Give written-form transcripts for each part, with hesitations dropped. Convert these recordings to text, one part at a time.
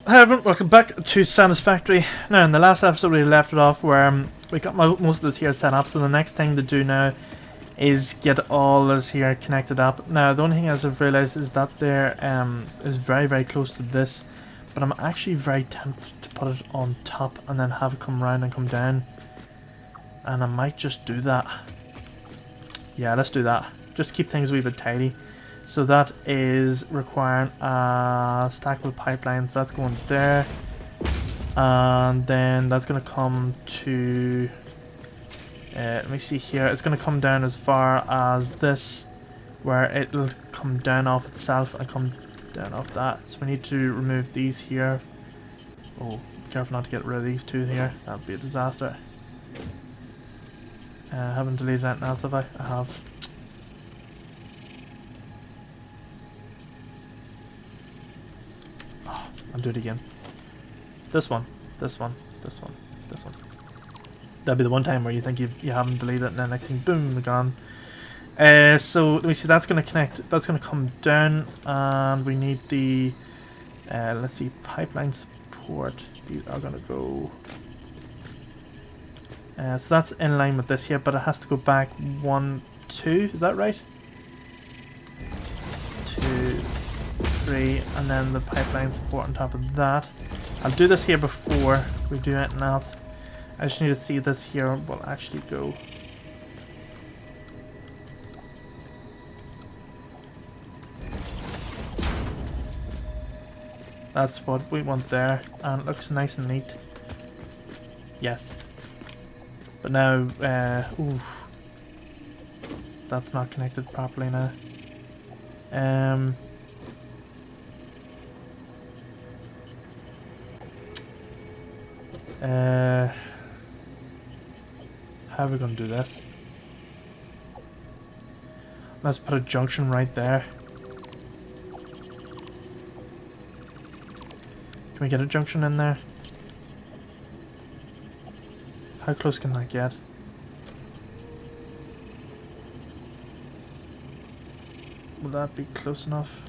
Hi everyone, welcome back to Satisfactory. Now in the last episode we left it off where we got most of this here set up, so the next thing to do now is get all this here connected up. Now the only thing as I've realised is that there is very close to this, but I'm actually very tempted to put it on top and then have it come around and come down. And I might just do that. Yeah, let's do that. Just to keep things a wee bit tidy. So that is requiring a stackable pipeline, so that's going there. And then that's going to come to... let me see here. It's going to come down as far as this, where it'll come down off itself and come down off that. So we need to remove these here. Oh, be careful not to get rid of these two here. That would be a disaster. I haven't deleted anything else, have I? I have. I'll do it again. This one, this one, this one, this one. That'll be the one time where you think you haven't deleted it and then next thing, boom, gone. So let me see, that's going to connect, that's going to come down, and we need the, let's see, pipeline support. These are going to go, so that's in line with this here, but it has to go back 1, 2, is that right? 2, 3, and then the pipeline support on top of that. I'll do this here before we do anything else. I just need to see this here will actually go. That's what we want there, and it looks nice and neat. Yes. But now, ooh, that's not connected properly now. How are we going to do this? Let's put a junction right there. Can we get a junction in there? How close can that get? Will that be close enough?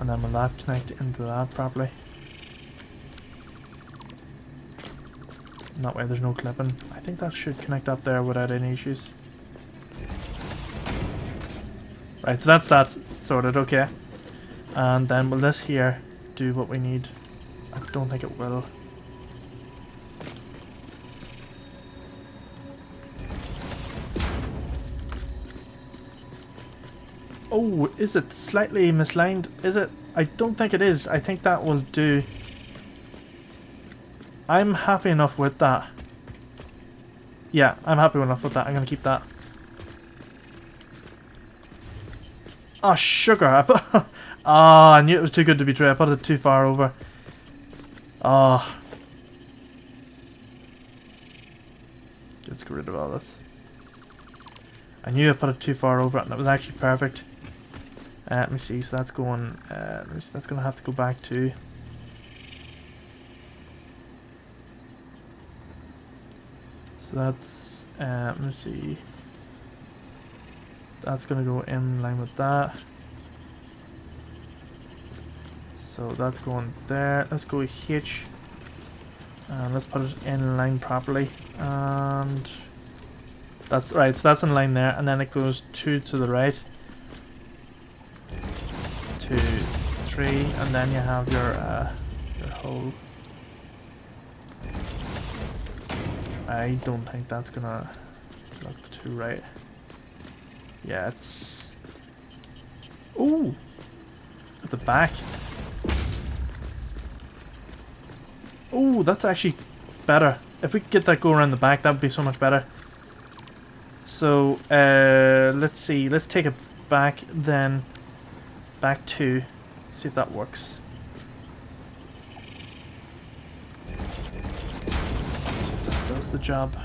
And then will that connect into that properly? And that way there's no clipping. I think that should connect up there without any issues. Right, so that's that sorted, okay. And then will this here do what we need? I don't think it will. Oh, is it slightly misaligned? Is it? I don't think it is. I think that will do. I'm happy enough with that. Yeah, I'm happy enough with that. I'm going to keep that. Oh, sugar. Ah, I knew it was too good to be true. I put it too far over. Ah. Let's get rid of all this. I knew I put it too far over and it was actually perfect. Let me see, so that's going, let me see, that's going to have to go back to... So that's, let me see, that's going to go in line with that. So that's going there, let's go H, and let's put it in line properly, and that's right, so that's in line there, and then it goes 2 to the right. 2, 3, and then you have your hole. I don't think that's gonna look too right. Yeah, it's... Ooh! At the back. Ooh, that's actually better. If we could get that go around the back, that would be so much better. So, let's see. Let's take it back, then back 2. See if that works. See if that does the job.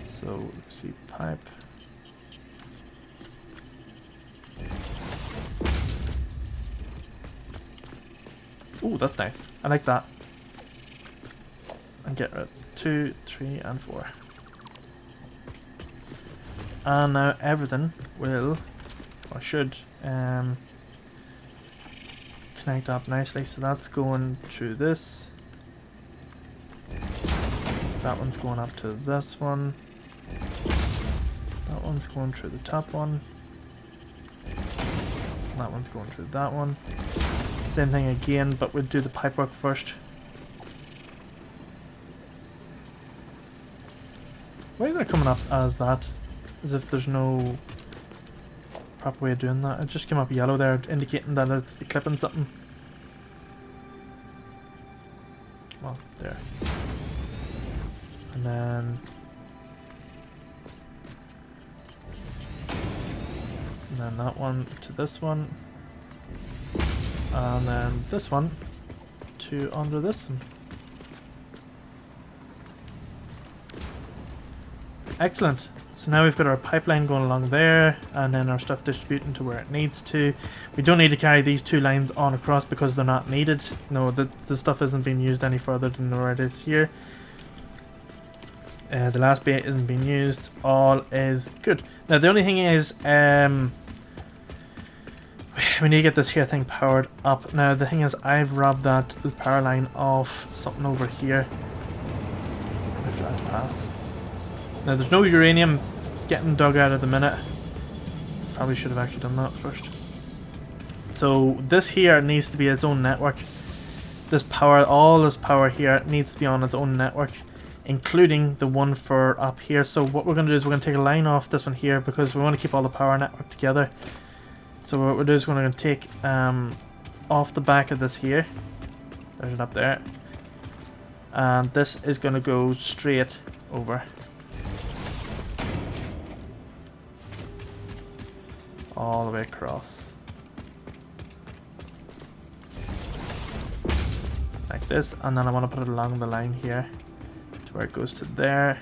So, let's see, pipe. Ooh, that's nice. I like that. And get rid 2, 3, and 4. And now everything will, or should, connect up nicely. So that's going through this. That one's going up to this one. That one's going through the top one. That one's going through that one. Same thing again, but we'll do the pipework first. Why is that coming up as that? As if there's no proper way of doing that. It just came up yellow there, indicating that it's clipping something. Well, there. And then that one to this one. And then this one to under this one. Excellent. So now we've got our pipeline going along there, and then our stuff distributing to where it needs to. We don't need to carry these two lines on across because they're not needed. No, the stuff isn't being used any further than where it is here. The last bit isn't being used. All is good. Now the only thing is, we need to get this here thing powered up. Now the thing is, I've robbed that power line off something over here. Wait for that to pass. Now there's no uranium getting dug out at the minute. Probably should have actually done that first. So this here needs to be its own network. This power, all this power here needs to be on its own network, including the one for up here. So what we're going to do is we're going to take a line off this one here because we want to keep all the power network together. So what we'll do is we're going to take off the back of this here. There's it up there. And this is going to go straight over. All the way across. Like this. And then I want to put it along the line here to where it goes to there.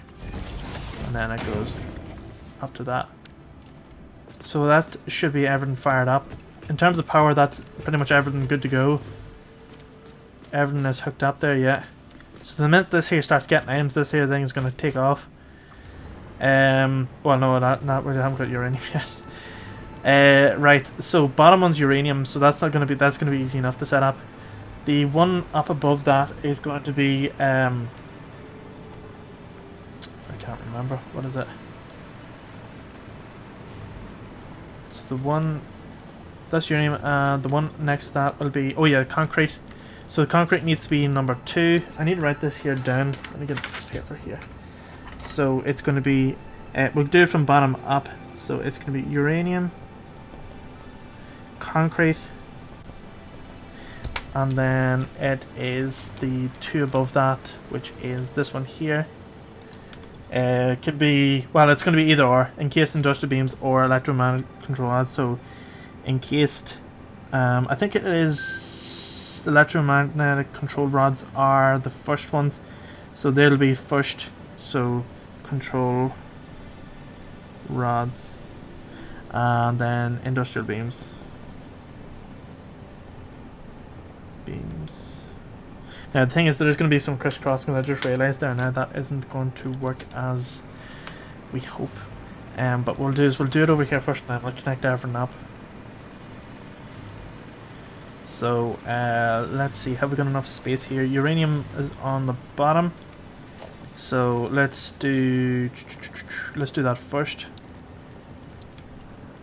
And then it goes up to that. So that should be everything fired up. In terms of power, that's pretty much everything good to go. Everything is hooked up there, yeah. So the minute this here starts getting items, this here thing is going to take off. Well, no, not really. I haven't got uranium yet. Right. So bottom one's uranium, so that's not going to be. That's going to be easy enough to set up. The one up above that is going to be. I can't remember. What is it? So the one. That's uranium. The one next to that will be. Oh yeah, concrete. So the concrete needs to be number 2. I need to write this here down. Let me get this paper here. So it's going to be. We'll do it from bottom up. So it's going to be uranium, concrete, and then it is the 2 above that, which is this one here. It could be, well, it's going to be either or, encased industrial beams or electromagnetic control rods. So encased, I think it is electromagnetic control rods are the first ones, so they'll be first. So control rods, and then industrial beams. Now the thing is, there's going to be some crisscross because I just realised there now that isn't going to work as we hope. But what we'll do is we'll do it over here first, and then we'll connect everything up. So let's see, have we got enough space here? Uranium is on the bottom, so let's do that first.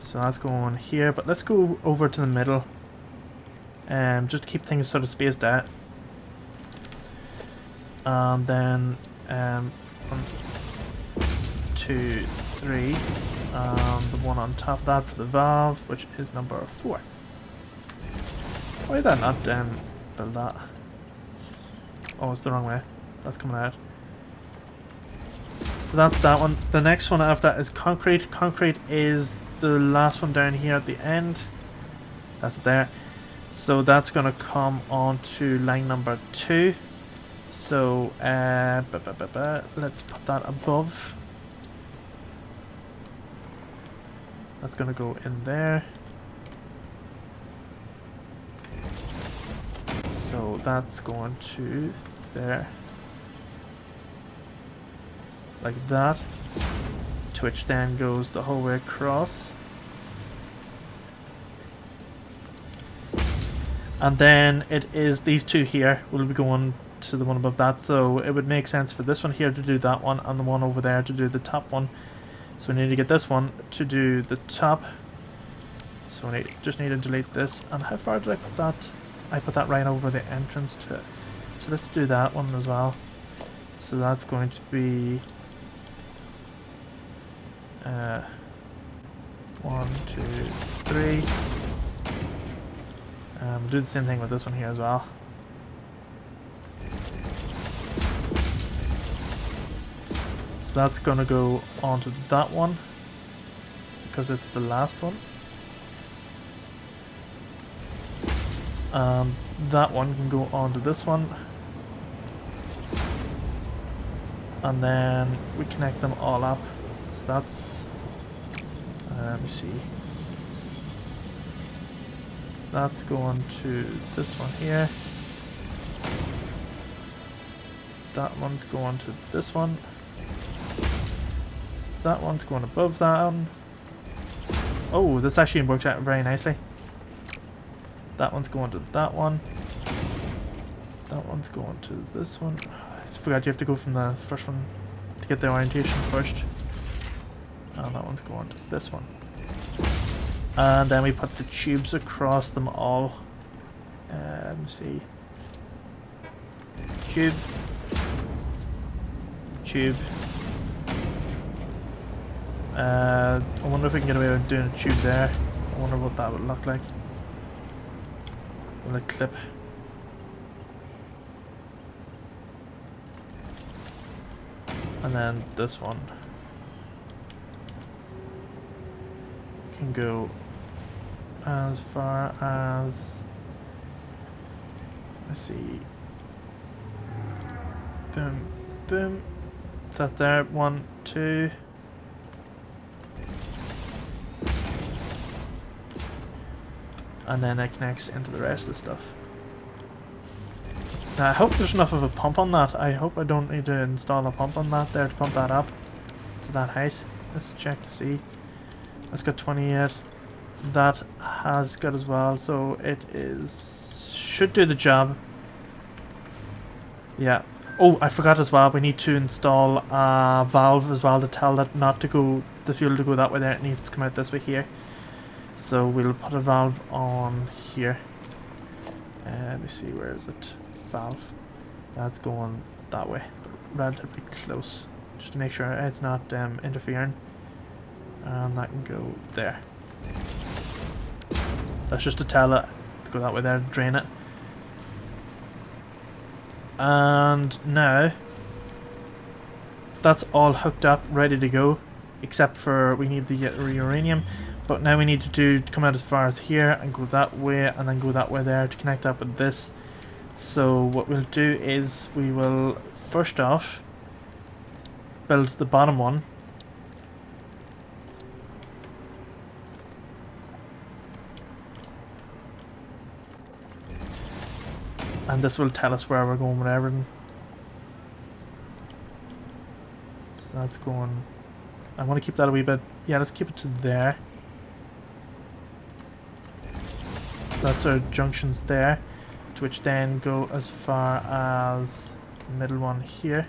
So that's going here, but let's go over to the middle, just to keep things sort of spaced out. And then 1, 2, 3, and the one on top of that for the valve, which is number 4. Why did that not build that? Oh, it's the wrong way. That's coming out. So that's that one. The next one after that is concrete. Concrete is the last one down here at the end. That's it there. So that's going to come on to line number 2. So let's put that above. That's going to go in there. So that's going to there. Like that. to which then goes the whole way across. And then it is these two here will be going to the one above that, so it would make sense for this one here to do that one and the one over there to do the top one. So we need to get this one to do the top. So we just need to delete this. And how far did I put that? I put that right over the entrance to it. So let's do that one as well. So that's going to be 1, 2, 3. Do the same thing with this one here as well. So that's going to go onto that one because it's the last one. That one can go onto this one. And then we connect them all up. So that's, let me see. That's going to this one here. That one's going to this one. That one's going above that one. Oh, this actually works out very nicely. That one's going to that one. That one's going to this one. I just forgot you have to go from the first one to get the orientation first. And that one's going to this one. And then we put the tubes across them all. Let me see. Tube. Tube. I wonder if we can get away with doing a tube there. I wonder what that would look like. With a clip. And then this one can go as far as, let's see, boom, boom. Is that there? 1, 2. And then it connects into the rest of the stuff. Now I hope there's enough of a pump on that. I hope I don't need to install a pump on that there to pump that up to that height. Let's check to see. That's got 28. That has got as well, so it is should do the job. Yeah. Oh, I forgot as well, we need to install a valve as well to tell that not to go, the fuel to go that way there, it needs to come out this way here. So we'll put a valve on here. Let me see, where is it? Valve. That's going that way, but relatively close, just to make sure it's not interfering. And that can go there. That's just to tell it to go that way there, drain it. And now that's all hooked up, ready to go, except for we need the uranium. But now we need to come out as far as here and go that way and then go that way there to connect up with this. So what we'll do is we will first off build the bottom one. And this will tell us where we're going with everything. So that's going, I want to keep that a wee bit, yeah, let's keep it to there. So that's our junctions there, to which then go as far as the middle one here.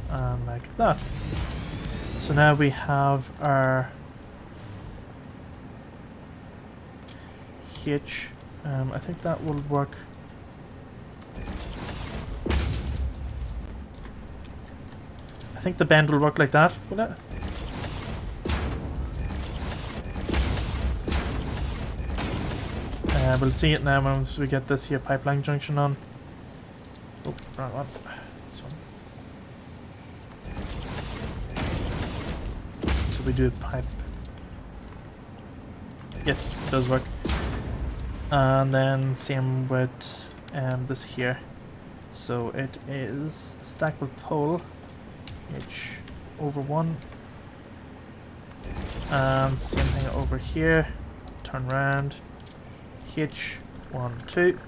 And like that. So now we have our H. I think that will work. I think the bend will work like that, will it? We'll see it now once we get this here pipeline junction on. Oh, wrong one. This one. So we do a pipe. Yes, it does work. And then same with this here. So it is stackable pole H over 1. And same thing over here. Turn round. H 1, 2.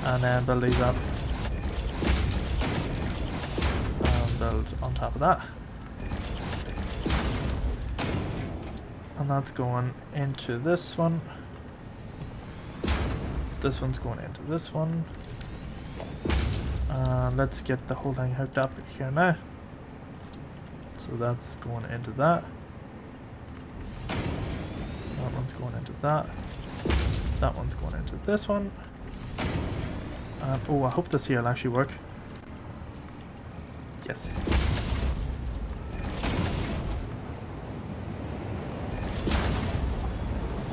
And then build these up. build on top of that. And that's going into this one. This one's going into this one. Let's get the whole thing hooked up here now. So that's going into that. That one's going into that. That one's going into this one. Oh, I hope this here will actually work. Yes.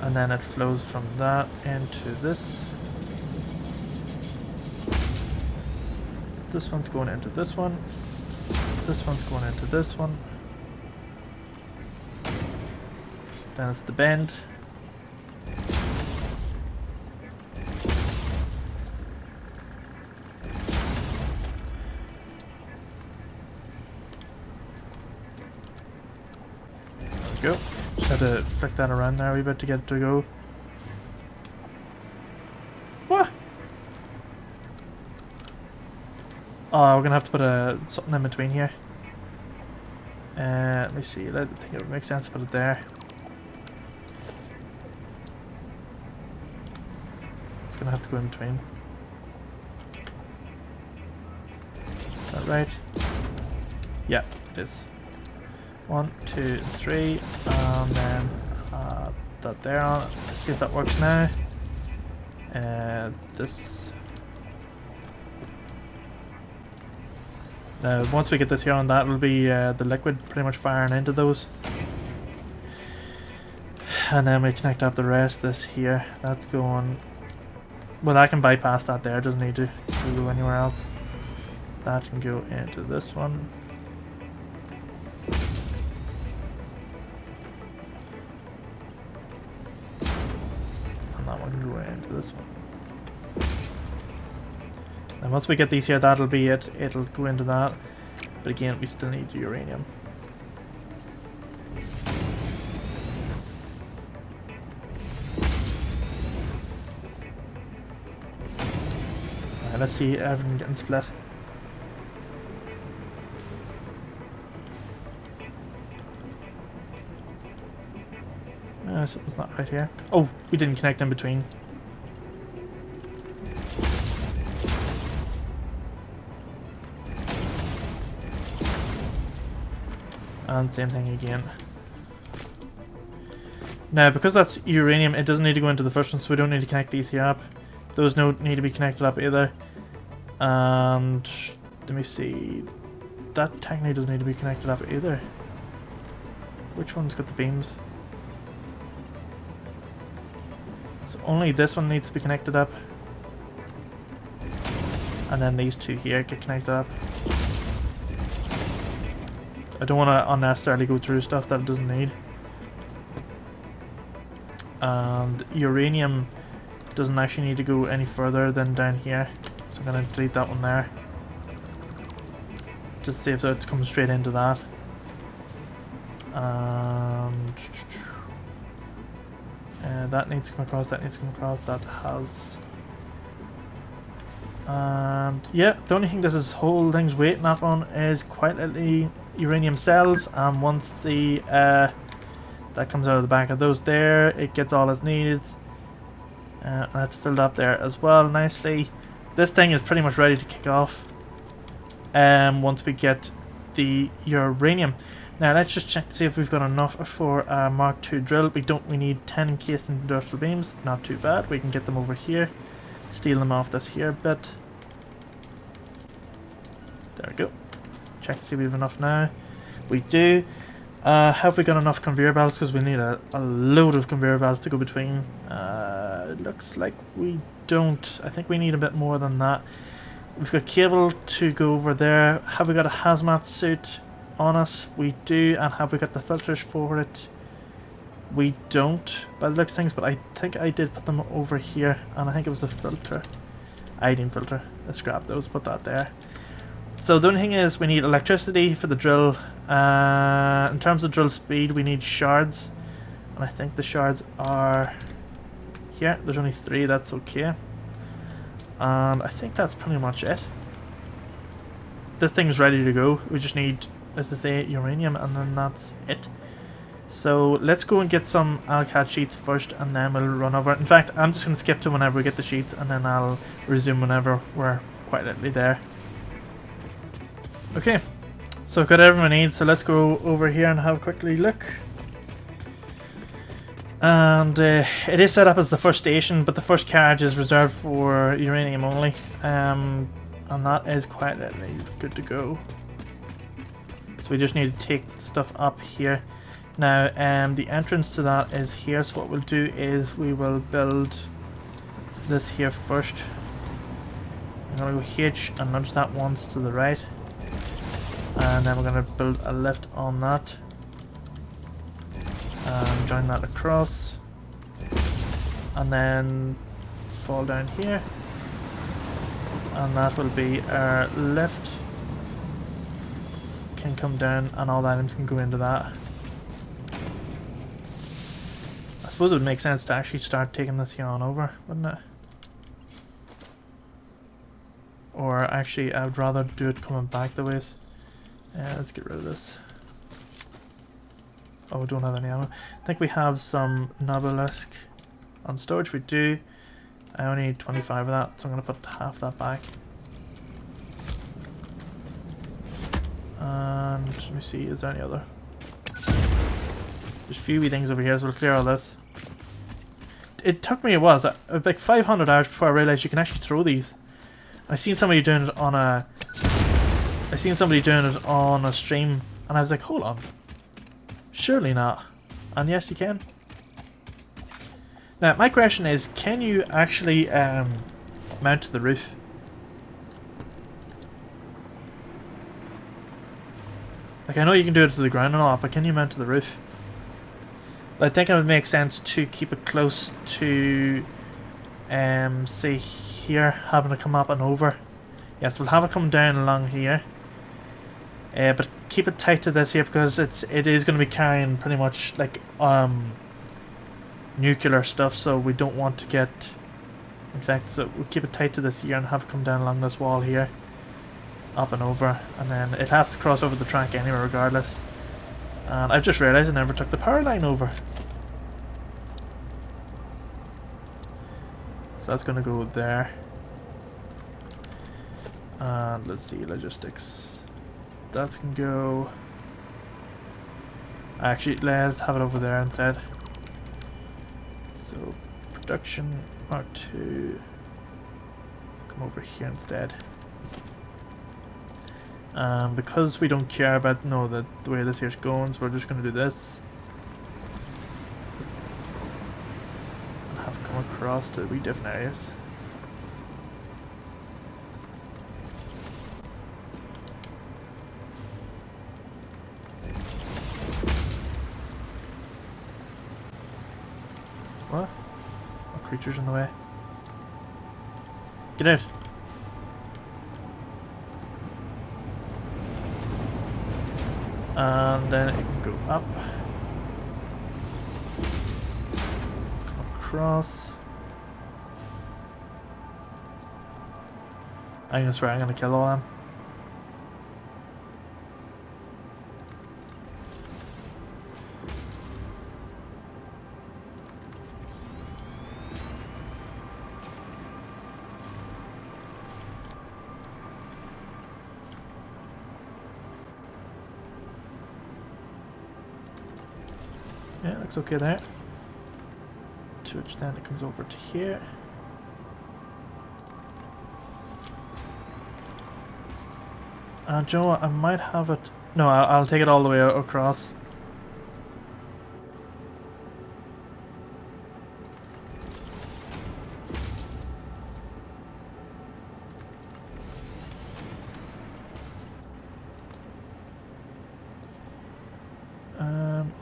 And then it flows from that into this. This one's going into this one. This one's going into this one. Then it's the bend. There we go. Just had to flick that around there a wee bit to get it to go. What? Oh, we're gonna have to put something in between here. Let me see. I think it would make sense to put it there. It's gonna have to go in between. Is that right? Yeah, it is. 1, 2, 3, and then that there on. Let's see if that works now. This. Once we get this here on, that will be the liquid pretty much firing into those. And then we connect up the rest. This here, that's going. Well, I can bypass that there, doesn't need to go anywhere else. That can go into this one. And that one can go into this one. And once we get these here, that'll be it. It'll go into that. But again, we still need uranium. Alright, let's see everything getting split. Something's not right here. Oh, we didn't connect in between. And same thing again. Now, because that's uranium, it doesn't need to go into the first one, so we don't need to connect these here up. Those don't need to be connected up either. And let me see. That technically doesn't need to be connected up either. Which one's got the beams? So only this one needs to be connected up. And then these two here get connected up. I don't want to unnecessarily go through stuff that it doesn't need. And uranium doesn't actually need to go any further than down here. So I'm going to delete that one there. Just to see if it comes straight into that. That needs to come across, that needs to come across, that has... And yeah, the only thing this is whole thing's waiting up on is quite literally uranium cells, and once the that comes out of the back of those there, it gets all it's needed, and it's filled up there as well nicely. This thing is pretty much ready to kick off once we get the uranium. Now let's just check to see if we've got enough for a Mark II drill. We need 10 encased industrial beams, not too bad. We can get them over here, steal them off this here bit. There we go. Check to see if we have enough now. We do. Have we got enough conveyor belts? Because we need a load of conveyor belts to go between. It looks like we don't. I think we need a bit more than that. We've got cable to go over there. Have we got a hazmat suit on us? We do. And have we got the filters for it? We don't, by the looks of things, but I think I did put them over here, and I think it was a filter. Iodine filter. Let's grab those, put that there. So the only thing is we need electricity for the drill. In terms of drill speed, we need shards, and I think the shards are here. There's only 3, that's okay. And I think that's pretty much it. this thing's ready to go. We just need, as I say, uranium, and then that's it. So let's go and get some alcat sheets first, and then we'll run over. In fact, I'm just going to skip to whenever we get the sheets, and then I'll resume whenever we're quite literally there. Okay, so I've got everything we need, so let's go over here and have a quickly look. And it is set up as the first station, but the first carriage is reserved for uranium only. And that is quite literally good to go. So we just need to take stuff up here. Now, the entrance to that is here, so what we'll do is we will build this here first. I'm going to go H and nudge that once to the right. And then we're going to build a lift on that. And join that across. And then fall down here. And that will be our lift. Can come down and all the items can go into that. I suppose it would make sense to actually start taking this here on over, wouldn't it? Or actually, I would rather do it coming back the ways. Yeah, let's get rid of this. Oh, we don't have any ammo. I think we have some Nobulisk on storage. We do. I only need 25 of that, so I'm going to put half that back. And let me see, is there any other? There's a few wee things over here, so we'll clear all this. It took me a while, like 500 hours before I realised you can actually throw these. I seen somebody doing it on a stream, and I was like, hold on, surely not. And yes, you can. Now my question is, can you actually mount to the roof? Like, I know you can do it to the ground and all, but can you mount to the roof? I think it would make sense to keep it close to, say here, having to come up and over. Yes, we'll have it come down along here. But keep it tight to this here, because it is going to be carrying pretty much like nuclear stuff, so we don't want to get infected. So we'll keep it tight to this here and have it come down along this wall here, up and over, and then it has to cross over the track anyway regardless. And I've just realised I never took the power line over. So that's going to go there. And let's see, logistics. That's going to go... Actually, let's have it over there instead. So, production, Mark 2. Come over here instead. Because we don't care about the way this here's going, so we're just going to do this. And have it come across to wee different areas. What? What creature's in the way? Get out! And then it can go up, come across. I'm gonna swear I'm gonna kill all them. Yeah, looks okay there. To which then it comes over to here. And do you know what? I might have it... No, I'll take it all the way across.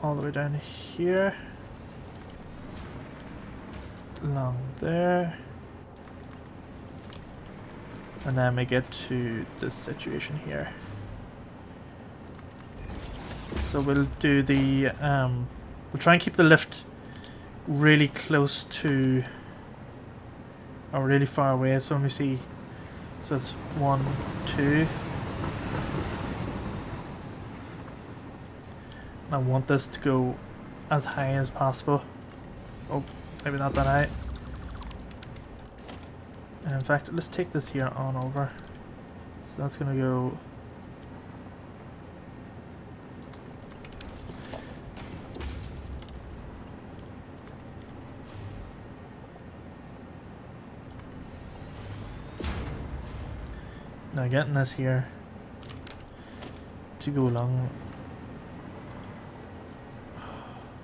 All the way down here, along there, and then we get to this situation here. So we'll do the we'll try and keep the lift really close to, or really far away. So let me see. So it's 1, 2. I want this to go as high as possible. Oh, maybe not that high. And in fact, let's take this here on over. So that's gonna go. Now getting this here to go along.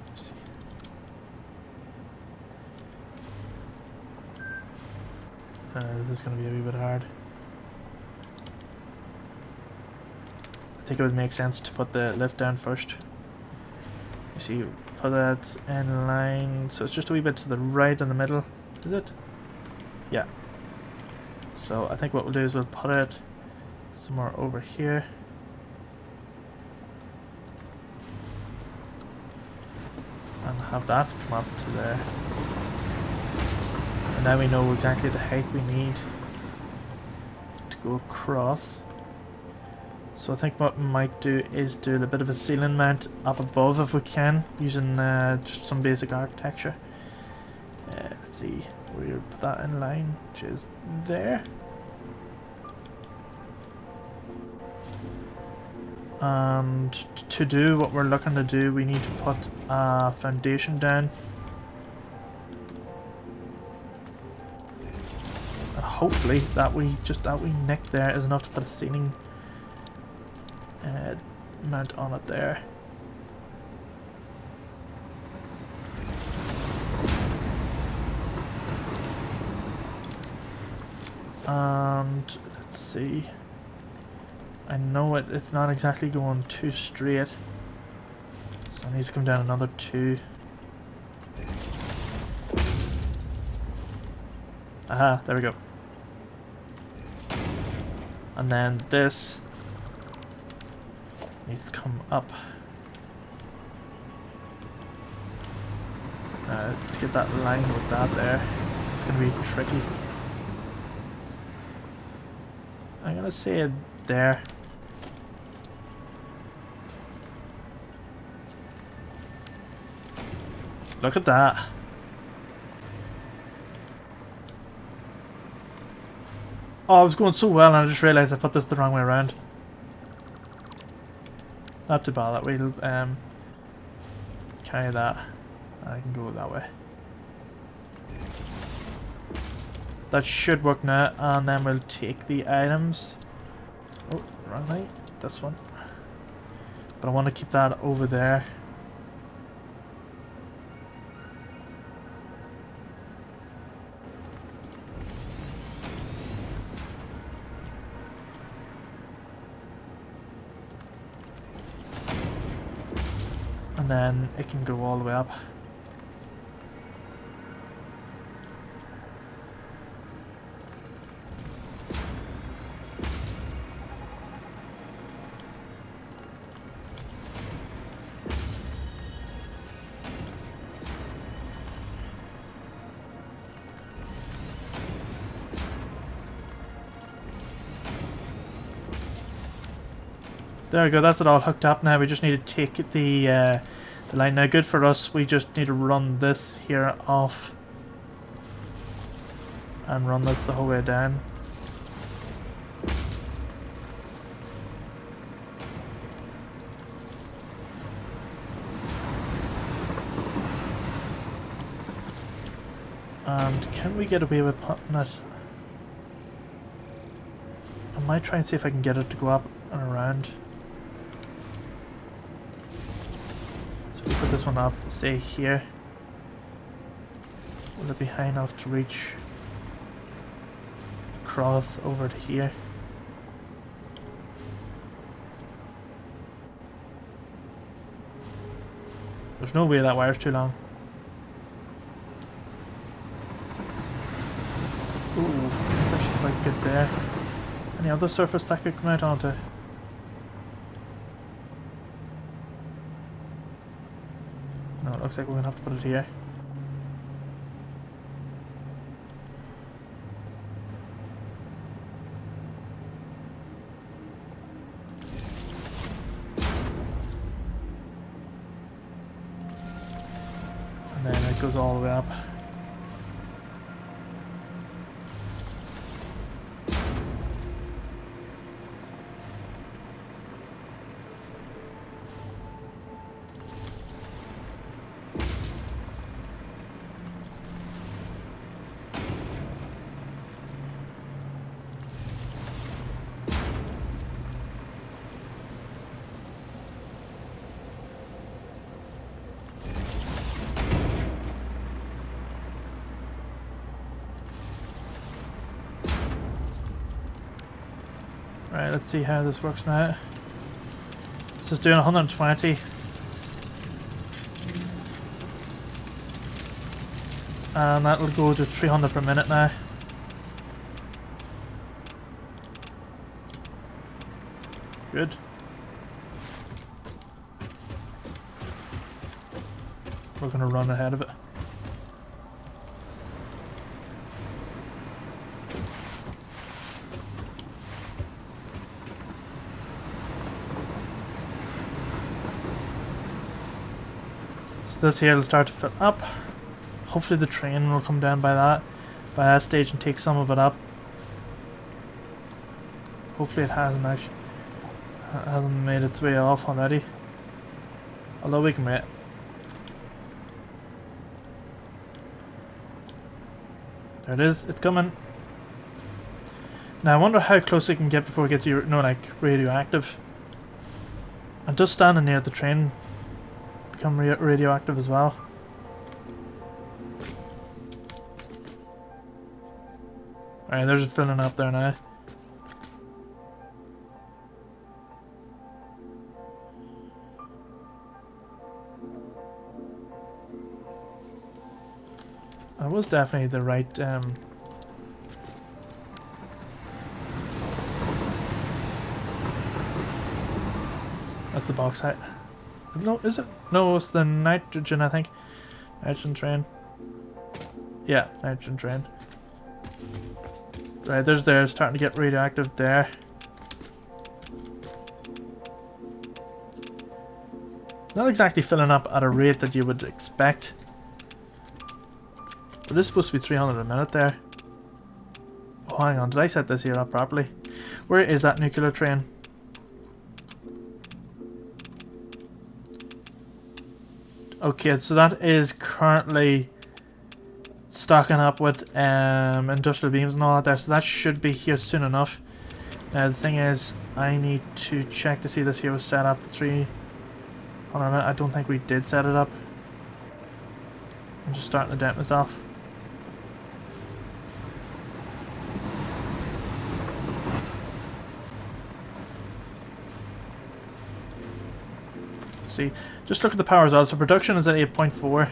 Let's see. This is going to be a wee bit hard. I think it would make sense to put the lift down first. You see, put that in line, so it's just a wee bit to the right in the middle, is it? Yeah. So I think what we'll do is we'll put it somewhere over here. And have that come up to there. And now we know exactly the height we need to go across. So I think what we might do is do a bit of a ceiling mount up above if we can, using just some basic architecture. Let's see, we'll put that in line, which is there. And to do what we're looking to do, we need to put a foundation down. And hopefully that wee nick there is enough to put a ceiling mount on it there. And let's see. I know it's not exactly going too straight, so I need to come down another 2. Aha, there we go. And then this needs to come up. To get that line with that there, it's going to be tricky. I'm going to say it there. Look at that. Oh, I was going so well and I just realised I put this the wrong way around. Not too bad, that we'll carry that. I can go that way. That should work now, and then we'll take the items. Oh, wrong light. This one. But I want to keep that over there. And then it can go all the way up. There we go, that's it all hooked up now. We just need to take the line. Now good for us, we just need to run this here off and run this the whole way down. And can we get away with putting it? I might try and see if I can get it to go up and around. Put this one up, stay here. Will it be high enough to reach across over to here? There's no way that wire's too long. Ooh, that's actually quite good there. Any other surface that could come out onto? No, it looks like we're going to have to put it here. it goes all the way up. Right, let's see how this works now. This is doing 120. And that'll go to 300 per minute now. Good. We're gonna run ahead of it. So this here will start to fill up. Hopefully the train will come down by that stage and take some of it up. Hopefully it hasn't actually hasn't made its way off already. Although we can wait. There it is, it's coming. Now I wonder how close it can get before it gets like radioactive. And just standing near the train become radioactive as well. Alright, there's it filling up there now. That was definitely the right that's the bauxite. No, is it? No, it's the nitrogen, I think. Nitrogen train. Yeah, nitrogen train. Right, there's starting to get radioactive there. Not exactly filling up at a rate that you would expect. But this is supposed to be 300 a minute there. Oh, hang on, did I set this here up properly? Where is that nuclear train? Okay, so that is currently stocking up with industrial beams and all that there, so that should be here soon enough. Now the thing is, I need to check to see this here was set up to 300 a minute. I don't think we did set it up. I'm just starting to doubt myself. See, just look at the power as well. So production is at 8.4.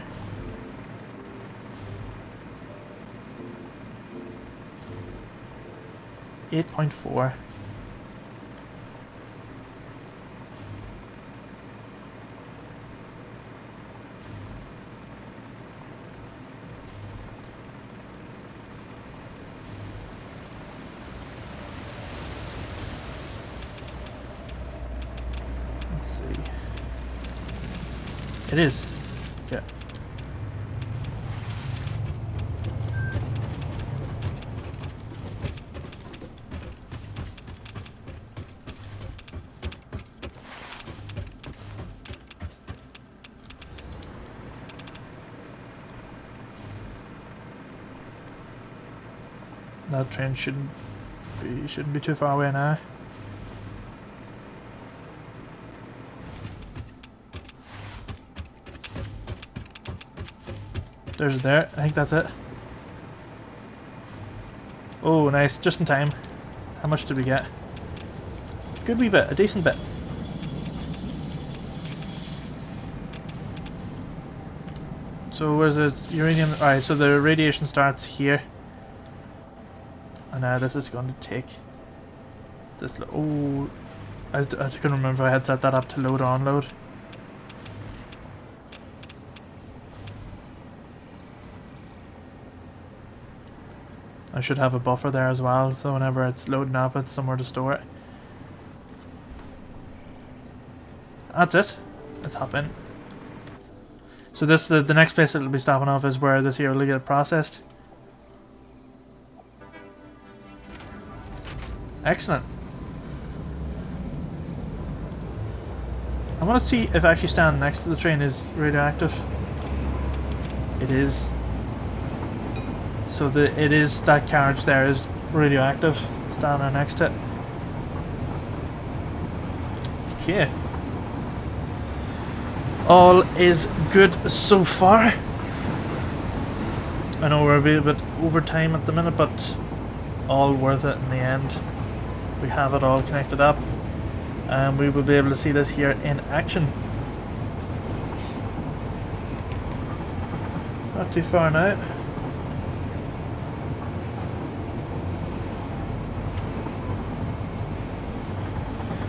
Let's see. It is. Okay. That train shouldn't be too far away now. There's it there. I think that's it. Oh, nice. Just in time. How much did we get? Good wee bit. A decent bit. So where's it? Uranium. Alright, so the radiation starts here. And now this is going to take this. Oh, I couldn't remember if I had set that up to load or unload. I should have a buffer there as well, so whenever it's loading up, it's somewhere to store it. That's it. Let's hop in. So this the next place it'll be stopping off is where this here will get processed. Excellent. I want to see if actually standing next to the train is radioactive. It is. So it is, that carriage there is radioactive, standing next to it. Okay. All is good so far. I know we're a bit over time at the minute, but all worth it in the end. We have it all connected up, and we will be able to see this here in action. Not too far now.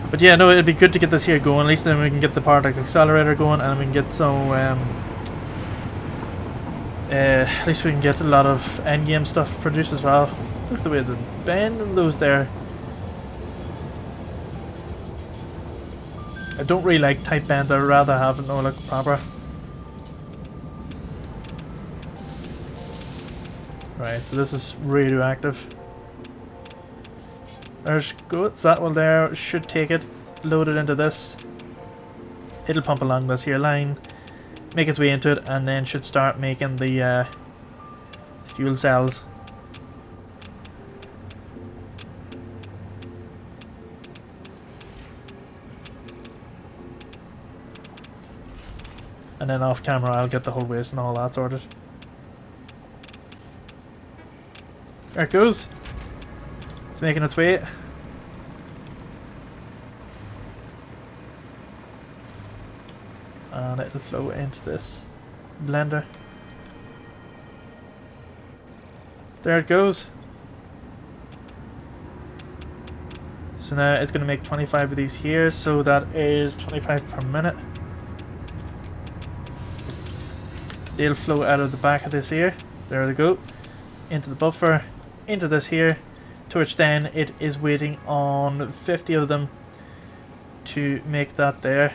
But yeah, no, it'd be good to get this here going. At least then we can get the particle accelerator going, and we can get some. At least we can get a lot of endgame stuff produced as well. Look at the way the bend in those there. I don't really like tight bends. I'd rather have it no look proper. Right, so this is radioactive. There's good. So that one there should take it, load it into this. It'll pump along this here line, make its way into it, and then should start making the fuel cells. And then off camera I'll get the whole waste and all that sorted. There it goes. It's making its way. And it'll flow into this blender. There it goes. So now it's going to make 25 of these here, so that is 25 per minute. They'll flow out of the back of this here. There they go. Into the buffer, into this here, to which then it is waiting on 50 of them to make that there.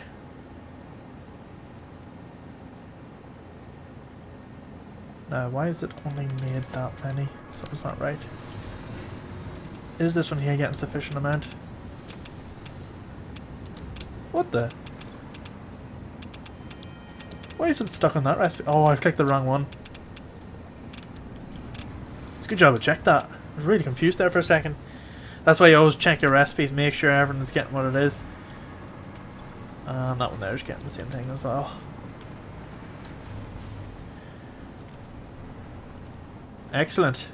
Now, why is it only made that many? Something's not right. Is this one here getting sufficient amount? What the? Why is it stuck on that recipe? Oh, I clicked the wrong one. It's a good job I checked that. I was really confused there for a second. That's why you always check your recipes, make sure everything's getting what it is. And that one there is getting the same thing as well. Excellent.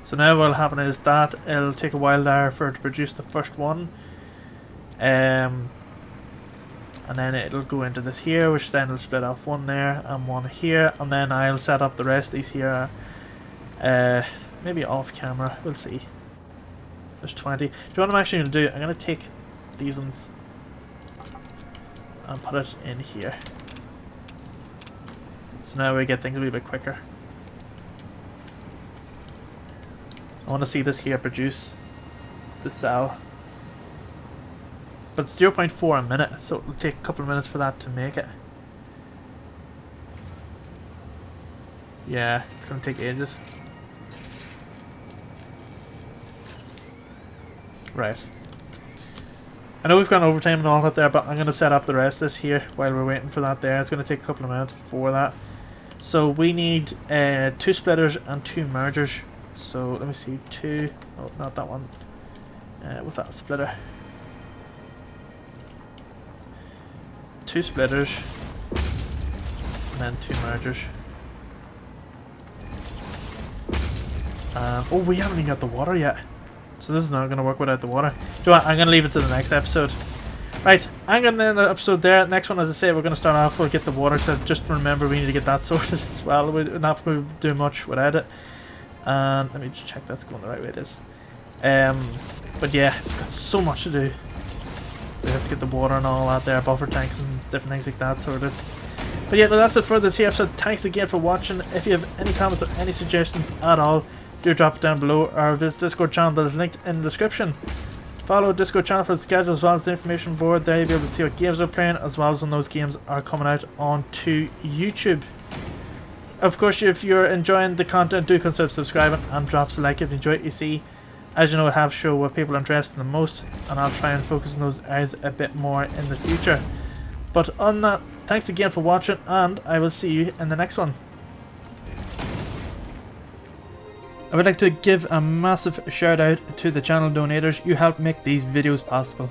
So now what'll happen is that it'll take a while there for it to produce the first one. And then it'll go into this here, which then will split off one there and one here, and then I'll set up the rest of these here. Maybe off camera, we'll see. There's 20. Do you know what I'm actually going to do? I'm going to take these ones and put it in here. So now we get things a wee bit quicker. I want to see this here produce the cell. But it's 0.4 a minute, so it'll take a couple of minutes for that to make it. Yeah, it's going to take ages. Right. I know we've gone overtime and all that there, but I'm going to set up the rest of this here while we're waiting for that there. It's going to take a couple of minutes for that. So we need 2 splitters and 2 mergers. So let me see, 2, oh not that one, what's that, splitter? 2 splitters and then 2 mergers. Oh, we haven't even got the water yet, so this is not going to work without the water. Do you know what, I'm going to leave it to the next episode. Right, I'm going to end the episode there. Next one, as I say, we're going to start off, we'll get the water, so just remember we need to get that sorted as well. We're not going to do much without it. And let me just check that's going the right way it is. But yeah, it's got so much to do. We have to get the water and all that there, buffer tanks and different things like that sorted. But yeah, no, that's it for this here episode. Thanks again for watching. If you have any comments or any suggestions at all, do drop it down below or visit Discord channel that is linked in the description. Follow Discord channel for the schedule as well as the information board. There you'll be able to see what games are playing as well as when those games are coming out onto YouTube. Of course, if you're enjoying the content, do consider subscribing and drop a like if you enjoy it. You see, as you know, I have show what people are interested in the most, and I'll try and focus on those areas a bit more in the future. But on that, thanks again for watching, and I will see you in the next one. I would like to give a massive shout out to the channel donators. You help make these videos possible.